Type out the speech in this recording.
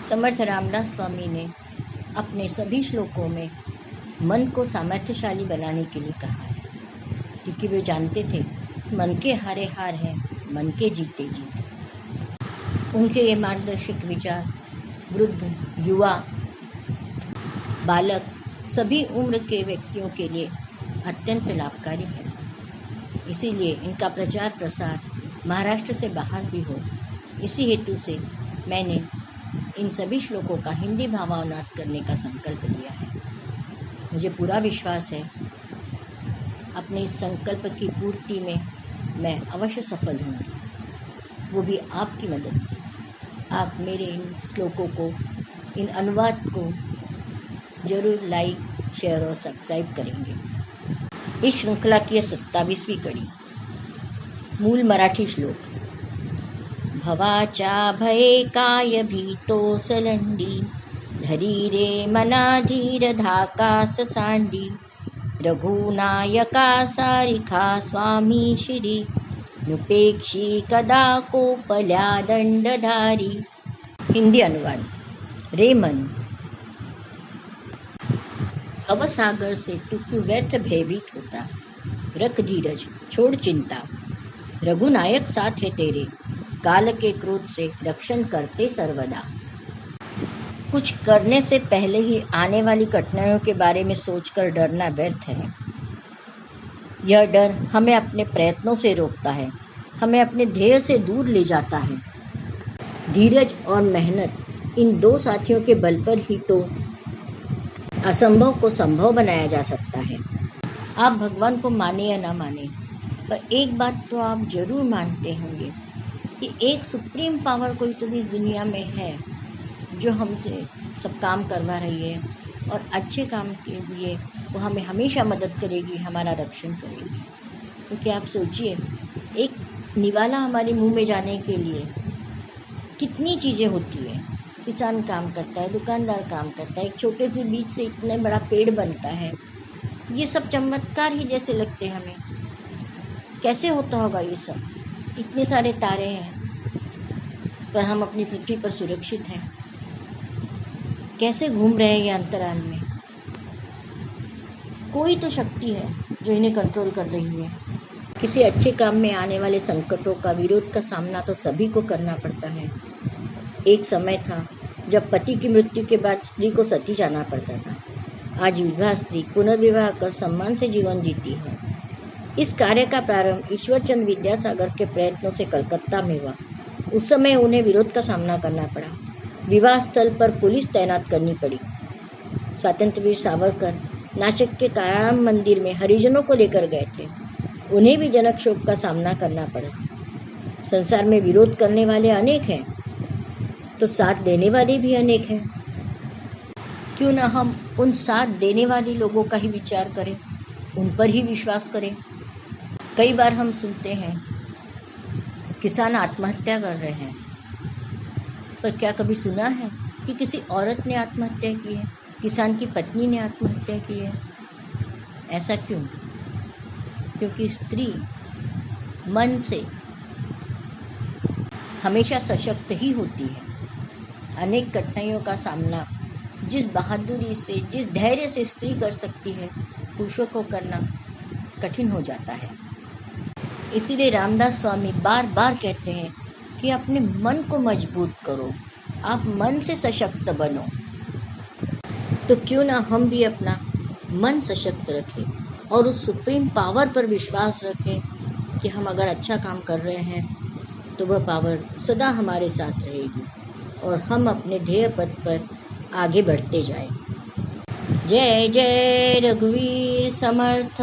समर्थ रामदास स्वामी ने अपने सभी श्लोकों में मन को सामर्थ्यशाली बनाने के लिए कहा है, क्योंकि वे जानते थे मन के हारे हार है, मन के जीते जीत। उनके ये मार्गदर्शक विचार वृद्ध, युवा, बालक सभी उम्र के व्यक्तियों के लिए अत्यंत लाभकारी है। इसीलिए इनका प्रचार प्रसार महाराष्ट्र से बाहर भी हो, इसी हेतु से मैंने इन सभी श्लोकों का हिंदी भावानुवाद करने का संकल्प लिया है। मुझे पूरा विश्वास है अपने इस संकल्प की पूर्ति में मैं अवश्य सफल होंगी, वो भी आपकी मदद से। आप मेरे इन श्लोकों को, इन अनुवाद को जरूर लाइक, शेयर और सब्सक्राइब करेंगे। इस श्रृंखला की 27वीं कड़ी। मूल मराठी श्लोक। भवाच्या भये काय भीतो सलंडी, धरी रे मना धीर धाका सांडी, रघुनायका सारिखा स्वामी श्री, नुपेक्षी कदा कोपल्या दंडधारी। हिंदी अनुवाद। रे मन, भवसागर से तू क्यों व्यर्थ भयभीत होता, रख धीरज, छोड़ चिंता, रघुनायक साथ है तेरे, काल के क्रोध से रक्षण करते सर्वदा। कुछ करने से पहले ही आने वाली कठिनाइयों के बारे में सोचकर डरना व्यर्थ है। यह डर हमें अपने प्रयत्नों से रोकता है, हमें अपने ध्येय से दूर ले जाता है। धीरज और मेहनत, इन दो साथियों के बल पर ही तो असंभव को संभव बनाया जा सकता है। आप भगवान को माने या ना माने, पर एक बात तो आप जरूर मानते होंगे कि एक सुप्रीम पावर कोई तो भी इस दुनिया में है जो हमसे सब काम करवा रही है, और अच्छे काम के लिए वो हमें हमेशा मदद करेगी, हमारा रक्षण करेगी। क्योंकि आप सोचिए, एक निवाला हमारे मुंह में जाने के लिए कितनी चीज़ें होती है। किसान काम करता है, दुकानदार काम करता है, एक छोटे से बीज से इतना बड़ा पेड़ बनता है। ये सब चमत्कार ही जैसे लगते हैं हमें। कैसे होता होगा ये सब? इतने सारे तारे हैं पर हम अपनी पृथ्वी पर सुरक्षित हैं। कैसे घूम रहे हैं ये अंतराल में? कोई तो शक्ति है जो इन्हें कंट्रोल कर रही है। किसी अच्छे काम में आने वाले संकटों का, विरोध का सामना तो सभी को करना पड़ता है। एक समय था जब पति की मृत्यु के बाद स्त्री को सती जाना पड़ता था। आज विधवा स्त्री पुनर्विवाह कर सम्मान से जीवन जीती है। इस कार्य का प्रारंभ ईश्वरचंद्र विद्यासागर के प्रयत्नों से कलकत्ता में हुआ। उस समय उन्हें विरोध का सामना करना पड़ा। विवाह स्थल पर पुलिस तैनात करनी पड़ी। स्वातंत्र्यवीर सावरकर नासिक के काराराम मंदिर में हरिजनों को लेकर गए थे। उन्हें भी जनक शोक का सामना करना पड़ा। संसार में विरोध करने वाले अनेक हैं, तो साथ देने वाले भी अनेक हैं। क्यों न हम उन साथ देने वाले लोगों का ही विचार करें, उन पर ही विश्वास करें। कई बार हम सुनते हैं किसान आत्महत्या कर रहे हैं, पर क्या कभी सुना है कि किसी औरत ने आत्महत्या की है, किसान की पत्नी ने आत्महत्या की है? ऐसा क्यों? क्योंकि स्त्री मन से हमेशा सशक्त ही होती है। अनेक कठिनाइयों का सामना जिस बहादुरी से, जिस धैर्य से स्त्री कर सकती है, पुरुषों को करना कठिन हो जाता है। इसीलिए रामदास स्वामी बार बार कहते हैं कि अपने मन को मजबूत करो, आप मन से सशक्त बनो। तो क्यों ना हम भी अपना मन सशक्त रखें और उस सुप्रीम पावर पर विश्वास रखें कि हम अगर अच्छा काम कर रहे हैं तो वह पावर सदा हमारे साथ रहेगी और हम अपने ध्येय पथ पर आगे बढ़ते जाएं। जय जय रघुवीर समर्थ।